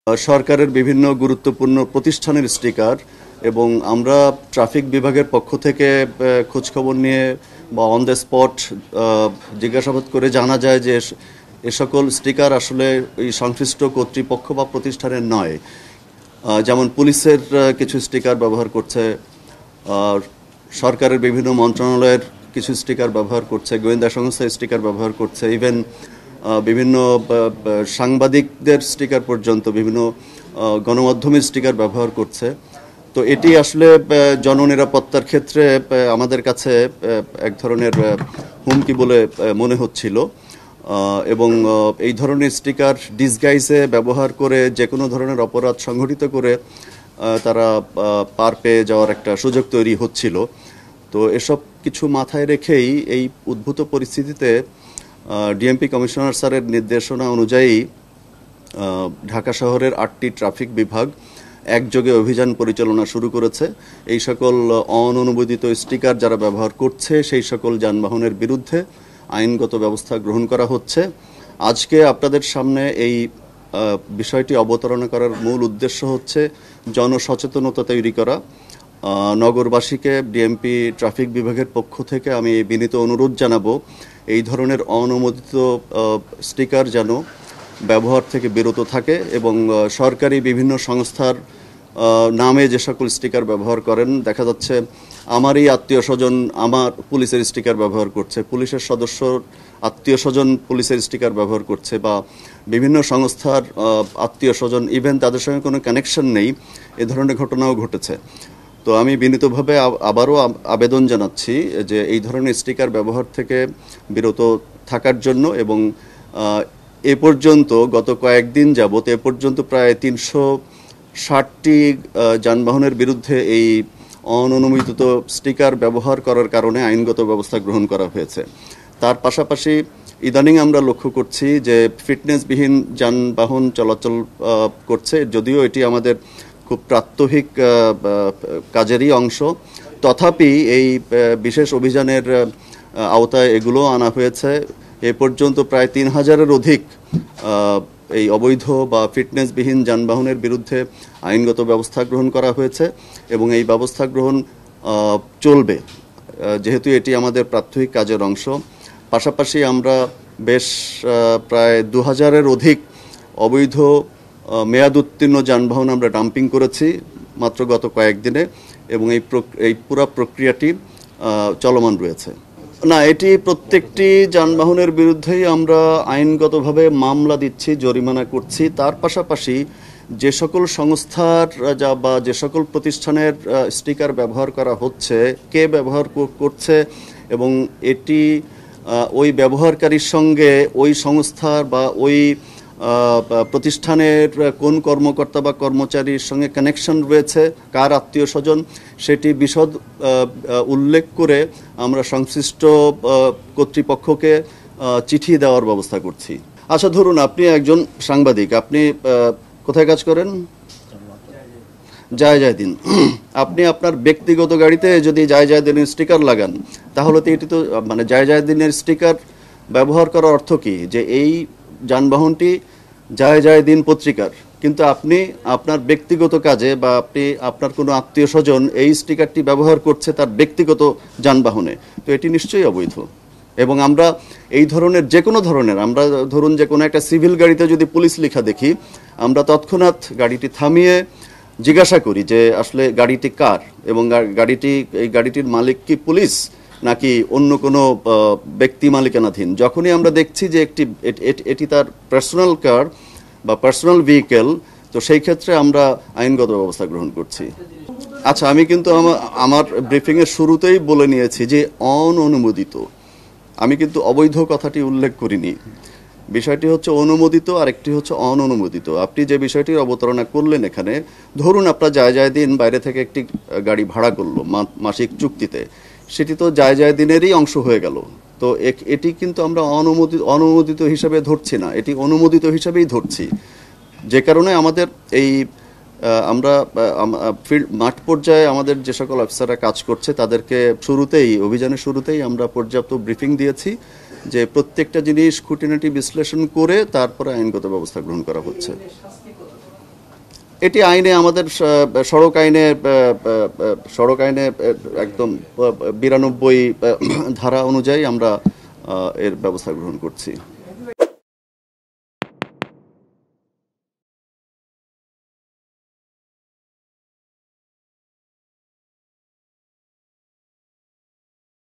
সরকারের বিভিন্ন গুরুত্বপূর্ণ প্রতিষ্ঠানের স্টিকার এবং আমরা ট্রাফিক বিভাগের পক্ষ থেকে খোঁজখবর নিয়ে বা অন দ্য স্পট জিজ্ঞাসাবাদ করে জানা যায় যে এ সকল স্টিকার আসলে এই সংশ্লিষ্ট কর্তৃপক্ষ বা প্রতিষ্ঠানের নয়। যেমন পুলিশের কিছু স্টিকার ব্যবহার করছে, সরকারের বিভিন্ন মন্ত্রণালয়ের কিছু স্টিকার ব্যবহার করছে, গোয়েন্দা সংস্থার স্টিকার ব্যবহার করছে, ইভেন বিভিন্ন সাংবাদিকদের স্টিকার পর্যন্ত বিভিন্ন গণমাধ্যমের স্টিকার ব্যবহার করছে। তো এটি আসলে জননিরাপত্তার ক্ষেত্রে আমাদের কাছে এক ধরনের হুমকি বলে মনে হচ্ছিল এবং এই ধরনের স্টিকার ডিসগাইজে ব্যবহার করে যে কোনো ধরনের অপরাধ সংঘটিত করে তারা পার পেয়ে যাওয়ার একটা সুযোগ তৈরি হচ্ছিল। তো এসব কিছু মাথায় রেখেই এই উদ্ভূত পরিস্থিতিতে ডিএমপি কমিশনার স্যারের নির্দেশনা অনুযায়ী ঢাকা শহরের 8টি ট্রাফিক বিভাগ একযোগে অভিযান পরিচালনা শুরু করেছে। এই সকল অননুমোদিত স্টিকার যারা ব্যবহার করছে সেই সকল যানবাহনের বিরুদ্ধে আইনগত ব্যবস্থা গ্রহণ করা হচ্ছে। আজকে আপনাদের সামনে এই বিষয়টি অবতারণা করার মূল উদ্দেশ্য হচ্ছে জনসচেতনতা তৈরি করা। নগরবাসীকে ডিএমপি ট্রাফিক বিভাগের পক্ষ থেকে আমি বিনীত অনুরোধ জানাবো এই ধরনের অনুমোদিত স্টিকার যেন ব্যবহার থেকে বিরত থাকে এবং সরকারি বিভিন্ন সংস্থার নামে যে সকল স্টিকার ব্যবহার করেন, দেখা যাচ্ছে আমারই আত্মীয় স্বজন আমার পুলিশের স্টিকার ব্যবহার করছে, পুলিশের সদস্য আত্মীয় স্বজন পুলিশের স্টিকার ব্যবহার করছে, বা বিভিন্ন সংস্থার আত্মীয় স্বজন ইভেন তাদের সঙ্গে কোনো কানেকশন নেই, এ ধরনের ঘটনাও ঘটেছে। তো আমি বিনীতভাবে আবারও আবেদন জানাচ্ছি যে এই ধরনের স্টিকার ব্যবহার থেকে বিরত থাকার জন্য এবং এ পর্যন্ত গত কয়েকদিন যাবত এ পর্যন্ত প্রায় 360টি যানবাহনের বিরুদ্ধে এই অননুমোদিত স্টিকার ব্যবহার করার কারণে আইনগত ব্যবস্থা গ্রহণ করা হয়েছে। তার পাশাপাশি ইদানিং আমরা লক্ষ্য করছি যে ফিটনেসবিহীন যানবাহন চলাচল করছে, যদিও এটি আমাদের খুব প্রাত্যহিক কাজেরই অংশ, তথাপি এই বিশেষ অভিযানের আওতায় এগুলো আনা হয়েছে। এ পর্যন্ত প্রায় 3000-এর অধিক এই অবৈধ বা ফিটনেসবিহীন যানবাহনের বিরুদ্ধে আইনগত ব্যবস্থা গ্রহণ করা হয়েছে এবং এই ব্যবস্থা গ্রহণ চলবে যেহেতু এটি আমাদের প্রাত্যহিক কাজের অংশ। পাশাপাশি আমরা বেশ প্রায় 2000-এর অধিক অবৈধ মেয়াদ উত্তীর্ণ যানবাহন আমরা ডাম্পিং করেছি মাত্র গত কয়েকদিনে এবং এই পুরো প্রক্রিয়াটি চলমান রয়েছে। না, এটি প্রত্যেকটি যানবাহনের বিরুদ্ধেই আমরা আইনগতভাবে মামলা দিচ্ছি, জরিমানা করছি। তার পাশাপাশি যে সকল সংস্থার বা যে সকল প্রতিষ্ঠানের স্টিকার ব্যবহার করা হচ্ছে, কে ব্যবহার করছে এবং এটি ওই ব্যবহারকারীর সঙ্গে ওই সংস্থার বা ওই প্রতিষ্ঠানের কোন কর্মকর্তা বা কর্মচারীর সঙ্গে কানেকশন রয়েছে, কার আত্মীয় স্বজন, সেটি বিশদ উল্লেখ করে আমরা সংশ্লিষ্ট কর্তৃপক্ষকে চিঠি দেওয়ার ব্যবস্থা করছি। আচ্ছা, ধরুন আপনি একজন সাংবাদিক, আপনি কোথায় কাজ করেন? জায়দিন। আপনি আপনার ব্যক্তিগত গাড়িতে যদি জায়দিনের স্টিকার লাগান, তাহলে তো এটি তো মানে জায়দিনের স্টিকার ব্যবহার করার অর্থ কি যে এই যানবাহনটি জায়দিন পত্রিকার, কিন্তু আপনি আপনার ব্যক্তিগত কাজে বা আপনি আপনার কোনো আত্মীয় স্বজন এই স্টিকারটি ব্যবহার করছে তার ব্যক্তিগত যানবাহনে, তো এটি নিশ্চয়ই অবৈধ। এবং আমরা এই ধরনের যে কোনো ধরনের, আমরা ধরুন যে কোনো একটা সিভিল গাড়িতে যদি পুলিশ লেখা দেখি, আমরা তৎক্ষণাৎ গাড়িটি থামিয়ে জিজ্ঞাসা করি যে আসলে গাড়িটি কার এবং এই গাড়িটির মালিক কি পুলিশ নাকি অন্য কোনো ব্যক্তি মালিকানাধীন। যখনই আমরা দেখছি যে এটি তার পার্সোনাল কার বা পার্সোনাল ভেহিকেল, তো সেই ক্ষেত্রে আমরা আইনগত ব্যবস্থা গ্রহণ করছি। আচ্ছা, আমি কিন্তু আমার ব্রিফিংয়ের শুরুতেই বলে নিয়েছি যে অননুমোদিত, আমি কিন্তু অবৈধ কথাটি উল্লেখ করিনি। বিষয়টি হচ্ছে অনুমোদিত আর একটি হচ্ছে অননুমোদিত। আপনি যে বিষয়টির অবতারণা করলেন এখানে, ধরুন আপনার জায়দিন বাইরে থেকে একটি গাড়ি ভাড়া করলো মাসিক চুক্তিতে, সেটি তো জায়দিনেরই অংশ হয়ে গেল। তো এটি কিন্তু আমরা অনুমোদিত হিসাবে ধরছি না, এটি অনুমোদিত হিসাবেই ধরছি। যে কারণে আমাদের এই আমরা মাঠ পর্যায়ে আমাদের যে সকল অফিসাররা কাজ করছে তাদেরকে অভিযানের শুরুতেই আমরা পর্যাপ্ত ব্রিফিং দিয়েছি যে প্রত্যেকটা জিনিস খুঁটিনাটি বিশ্লেষণ করে তারপরে আইনগত ব্যবস্থা গ্রহণ করা হচ্ছে। এটি আইনে আমাদের সড়ক আইনে একদম 92 ধারা অনুযায়ী আমরা এর ব্যবস্থা গ্রহণ করছি।